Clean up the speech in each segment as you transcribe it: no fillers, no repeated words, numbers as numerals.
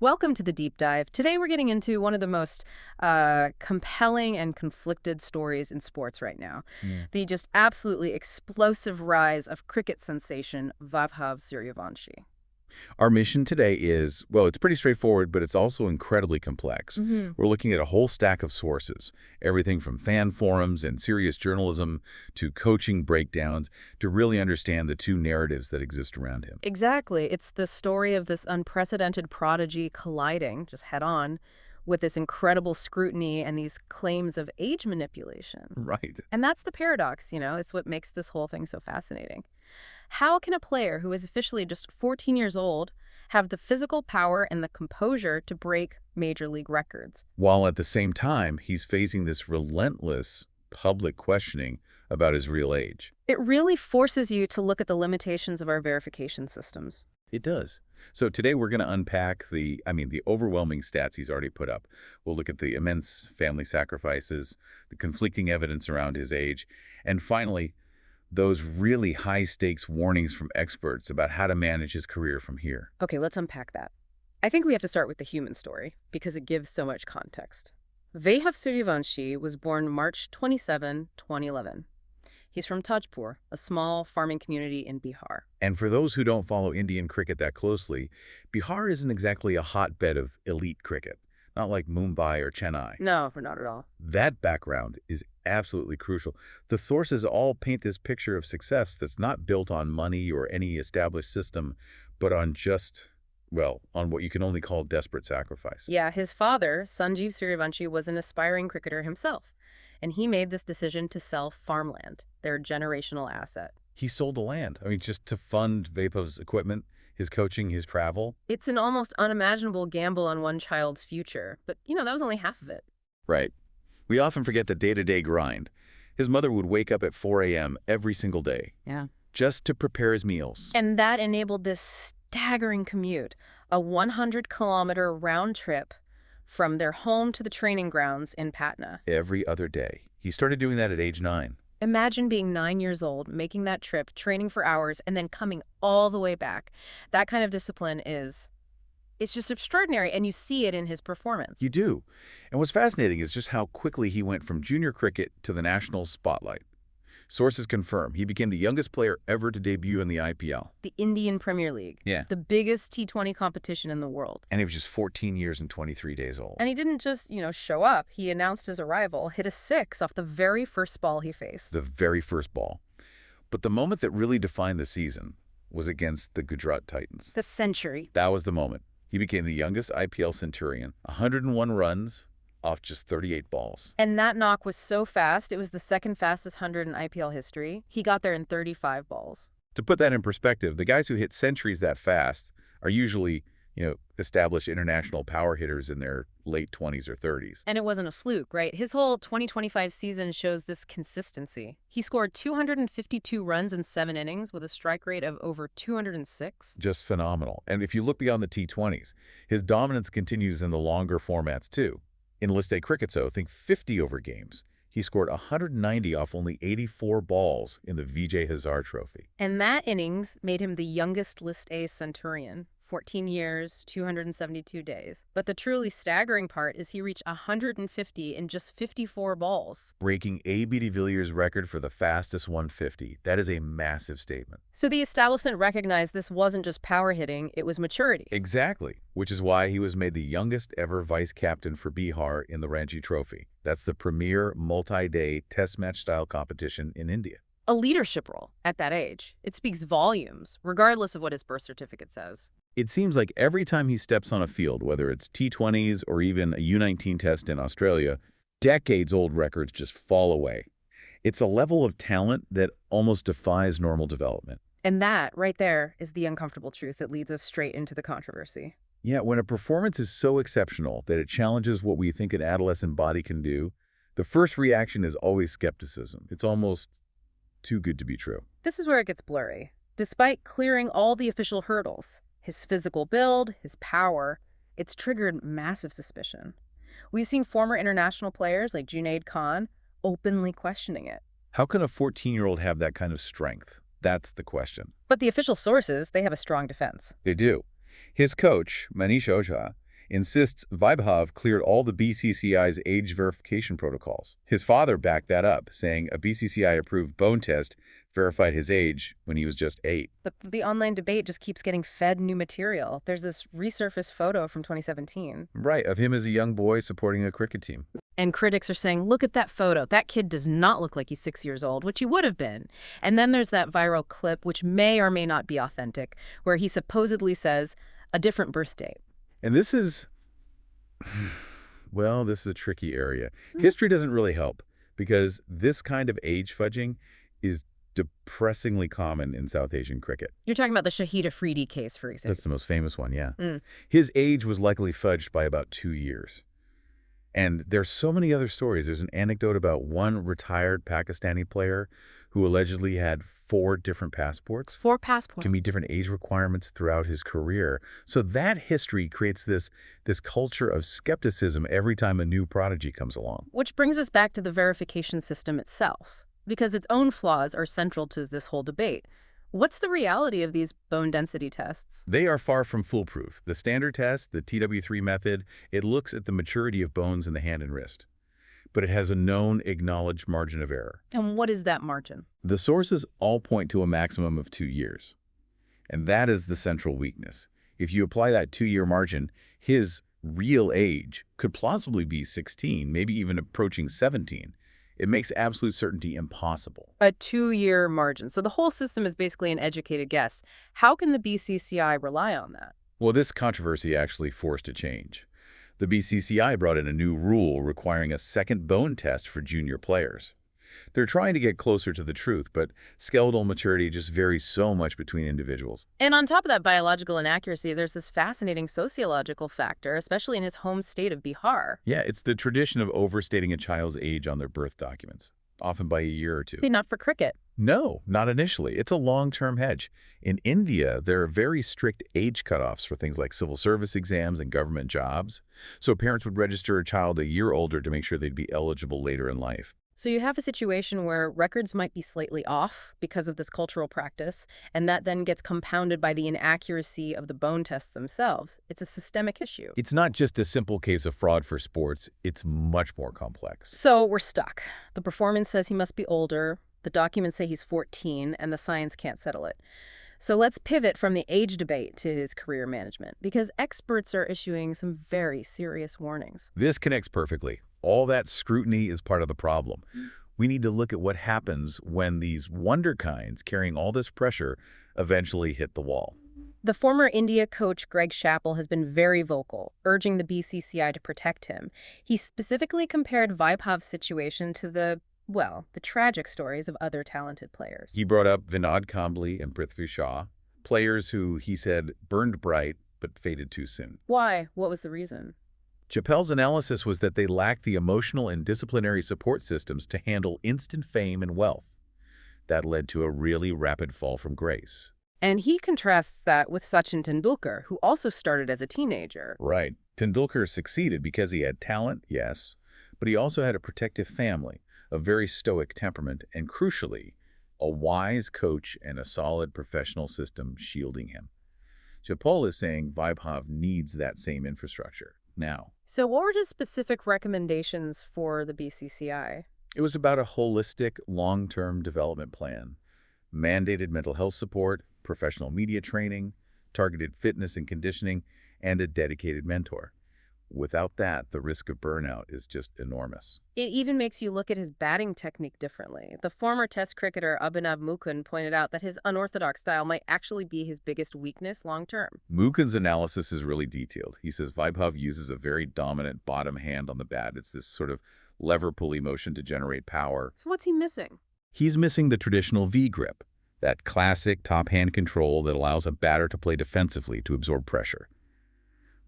Welcome to the deep dive. Today we're getting into one of the most compelling and conflicted stories in sports right now. Mm. The just absolutely explosive rise of cricket sensation Vaibhav Suryavanshi. Our mission today is, well, it's pretty straightforward, but it's also incredibly complex. We're looking at a whole stack of sources, everything from fan forums and serious journalism to coaching breakdowns to really understand the two narratives that exist around him. Exactly. It's the story of this unprecedented prodigy colliding, just head on, with this incredible scrutiny and these claims of age manipulation. Right. And that's the paradox. It's what makes this whole thing so fascinating. How can a player who is officially just 14 years old have the physical power and the composure to break major league records? While at the same time, he's facing this relentless public questioning about his real age. It really forces you to look at the limitations of our verification systems. It does. So today we're going to unpack the overwhelming stats he's already put up. We'll look at the immense family sacrifices, the conflicting evidence around his age, and finally, those really high-stakes warnings from experts about how to manage his career from here. Okay, let's unpack that. I think we have to start with the human story because it gives so much context. Vaibhav Suryavanshi was born March 27, 2011. He's from Tajpur, a small farming community in Bihar. And for those who don't follow Indian cricket that closely, Bihar isn't exactly a hotbed of elite cricket, not like Mumbai or Chennai. No, not at all. That background is absolutely crucial. The sources all paint this picture of success that's not built on money or any established system, but on on what you can only call desperate sacrifice. Yeah, his father, Sanjeev Suryavanshi, was an aspiring cricketer himself, and he made this decision to sell farmland, their generational asset. He sold the land, just to fund Vaibhav's equipment, his coaching, his travel. It's an almost unimaginable gamble on one child's future, but, that was only half of it. Right. We often forget the day-to-day grind. His mother would wake up at 4 a.m. every single day. Yeah. Just to prepare his meals. And that enabled this staggering commute, a 100-kilometer round trip from their home to the training grounds in Patna. Every other day. He started doing that at age 9. Imagine being 9 years old, making that trip, training for hours, and then coming all the way back. That kind of discipline it's just extraordinary, and you see it in his performance. You do. And what's fascinating is just how quickly he went from junior cricket to the national spotlight. Sources confirm he became the youngest player ever to debut in the IPL. The Indian Premier League. Yeah. The biggest T20 competition in the world. And he was just 14 years and 23 days old. And he didn't just, show up. He announced his arrival, hit a 6 off the very first ball he faced. The very first ball. But the moment that really defined the season was against the Gujarat Titans. The century. That was the moment. He became the youngest IPL centurion, 101 runs off just 38 balls. And that knock was so fast, it was the second fastest 100 in IPL history. He got there in 35 balls. To put that in perspective, the guys who hit centuries that fast are usually, established international power hitters in their late 20s or 30s. And it wasn't a fluke, right? His whole 2025 season shows this consistency. He scored 252 runs in 7 innings with a strike rate of over 206. Just phenomenal. And if you look beyond the T20s, his dominance continues in the longer formats too. In List A cricket, think 50 over games. He scored 190 off only 84 balls in the Vijay Hazare Trophy. And that innings made him the youngest List A centurion. 14 years, 272 days. But the truly staggering part is he reached 150 in just 54 balls. Breaking A.B. de Villiers' record for the fastest 150. That is a massive statement. So the establishment recognized this wasn't just power hitting, it was maturity. Exactly, which is why he was made the youngest ever vice captain for Bihar in the Ranji Trophy. That's the premier multi-day test match style competition in India. A leadership role at that age. It speaks volumes, regardless of what his birth certificate says. It seems like every time he steps on a field, whether it's T20s or even a U19 test in Australia, decades-old records just fall away. It's a level of talent that almost defies normal development. And that, right there, is the uncomfortable truth that leads us straight into the controversy. Yeah, when a performance is so exceptional that it challenges what we think an adolescent body can do, the first reaction is always skepticism. It's almost too good to be true. This is where it gets blurry. Despite clearing all the official hurdles, his physical build, his power, it's triggered massive suspicion. We've seen former international players like Junaid Khan openly questioning it. How can a 14-year-old have that kind of strength? That's the question. But the official sources, they have a strong defense. They do. His coach, Manish Ojha, insists Vaibhav cleared all the BCCI's age verification protocols. His father backed that up, saying a BCCI-approved bone test verified his age when he was just 8. But the online debate just keeps getting fed new material. There's this resurfaced photo from 2017. Right, of him as a young boy supporting a cricket team. And critics are saying, look at that photo. That kid does not look like he's 6 years old, which he would have been. And then there's that viral clip, which may or may not be authentic, where he supposedly says a different birth date. And this is, well, this is a tricky area. History doesn't really help because this kind of age fudging is depressingly common in South Asian cricket. You're talking about the Shahid Afridi case, for example. That's the most famous one, yeah. His age was likely fudged by about 2 years. And there's so many other stories. There's an anecdote about one retired Pakistani player who allegedly had 4 different passports. 4 passports. Can meet different age requirements throughout his career. So that history creates this culture of skepticism every time a new prodigy comes along. Which brings us back to the verification system itself, because its own flaws are central to this whole debate. What's the reality of these bone density tests? They are far from foolproof. The standard test, the TW3 method, it looks at the maturity of bones in the hand and wrist. But it has a known, acknowledged margin of error. And what is that margin? The sources all point to a maximum of 2 years. And that is the central weakness. If you apply that 2-year margin, his real age could plausibly be 16, maybe even approaching 17. It makes absolute certainty impossible. A 2-year margin. So the whole system is basically an educated guess. How can the BCCI rely on that? Well, this controversy actually forced a change. The BCCI brought in a new rule requiring a second bone test for junior players. They're trying to get closer to the truth, but skeletal maturity just varies so much between individuals. And on top of that biological inaccuracy, there's this fascinating sociological factor, especially in his home state of Bihar. Yeah, it's the tradition of overstating a child's age on their birth documents, often by a year or 2. Not for cricket. No, not initially. It's a long-term hedge. In India, there are very strict age cutoffs for things like civil service exams and government jobs. So parents would register a child a year older to make sure they'd be eligible later in life. So you have a situation where records might be slightly off because of this cultural practice, and that then gets compounded by the inaccuracy of the bone tests themselves. It's a systemic issue. It's not just a simple case of fraud for sports. It's much more complex. So we're stuck. The performance says he must be older, the documents say he's 14, and the science can't settle it. So let's pivot from the age debate to his career management, because experts are issuing some very serious warnings. This connects perfectly. All that scrutiny is part of the problem. We need to look at what happens when these wonderkinds carrying all this pressure eventually hit the wall. The former India coach Greg Chappell has been very vocal, urging the BCCI to protect him. He specifically compared Vaibhav's situation to the tragic stories of other talented players. He brought up Vinod Kambli and Prithvi Shaw, players who, he said, burned bright but faded too soon. Why? What was the reason? Chappell's analysis was that they lacked the emotional and disciplinary support systems to handle instant fame and wealth. That led to a really rapid fall from grace. And he contrasts that with Sachin Tendulkar, who also started as a teenager. Right. Tendulkar succeeded because he had talent, yes, but he also had a protective family, a very stoic temperament, and crucially, a wise coach and a solid professional system shielding him. Chappell is saying Vaibhav needs that same infrastructure now. So what were his specific recommendations for the BCCI? It was about a holistic, long-term development plan, mandated mental health support, professional media training, targeted fitness and conditioning, and a dedicated mentor. Without that, the risk of burnout is just enormous. It even makes you look at his batting technique differently. The former Test cricketer Abhinav Mukund pointed out that his unorthodox style might actually be his biggest weakness long-term. Mukund's analysis is really detailed. He says Vaibhav uses a very dominant bottom hand on the bat. It's this sort of lever-pulley motion to generate power. So what's he missing? He's missing the traditional V-grip, that classic top-hand control that allows a batter to play defensively to absorb pressure.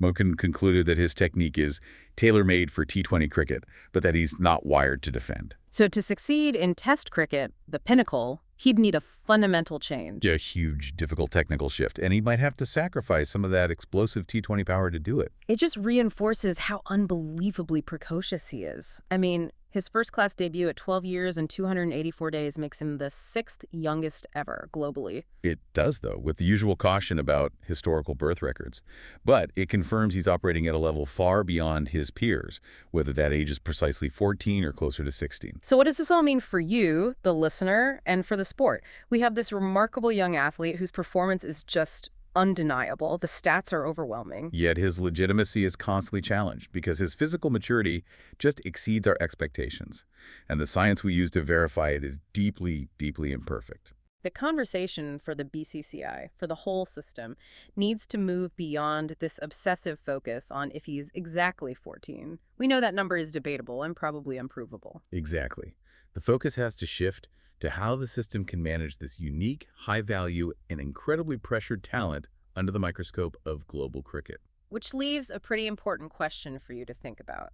Mukund concluded that his technique is tailor-made for T20 cricket, but that he's not wired to defend. So to succeed in Test cricket, the pinnacle, he'd need a fundamental change. A huge, difficult technical shift, and he might have to sacrifice some of that explosive T20 power to do it. It just reinforces how unbelievably precocious he is. I mean, His first-class debut at 12 years and 284 days makes him the sixth youngest ever globally. It does, though, with the usual caution about historical birth records. But it confirms he's operating at a level far beyond his peers, whether that age is precisely 14 or closer to 16. So what does this all mean for you, the listener, and for the sport? We have this remarkable young athlete whose performance is just undeniable. The stats are overwhelming. Yet his legitimacy is constantly challenged because his physical maturity just exceeds our expectations. And the science we use to verify it is deeply, deeply imperfect. The conversation for the BCCI, for the whole system, needs to move beyond this obsessive focus on if he's exactly 14. We know that number is debatable and probably unprovable. Exactly. The focus has to shift to how the system can manage this unique, high-value, and incredibly pressured talent under the microscope of global cricket. Which leaves a pretty important question for you to think about.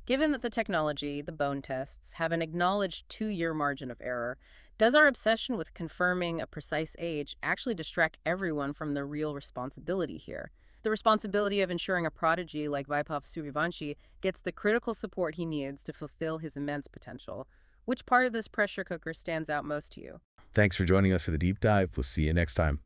Given that the technology, the bone tests, have an acknowledged 2-year margin of error, does our obsession with confirming a precise age actually distract everyone from the real responsibility here? The responsibility of ensuring a prodigy like Vaibhav Suryavanshi gets the critical support he needs to fulfill his immense potential. Which part of this pressure cooker stands out most to you? Thanks for joining us for the deep dive. We'll see you next time.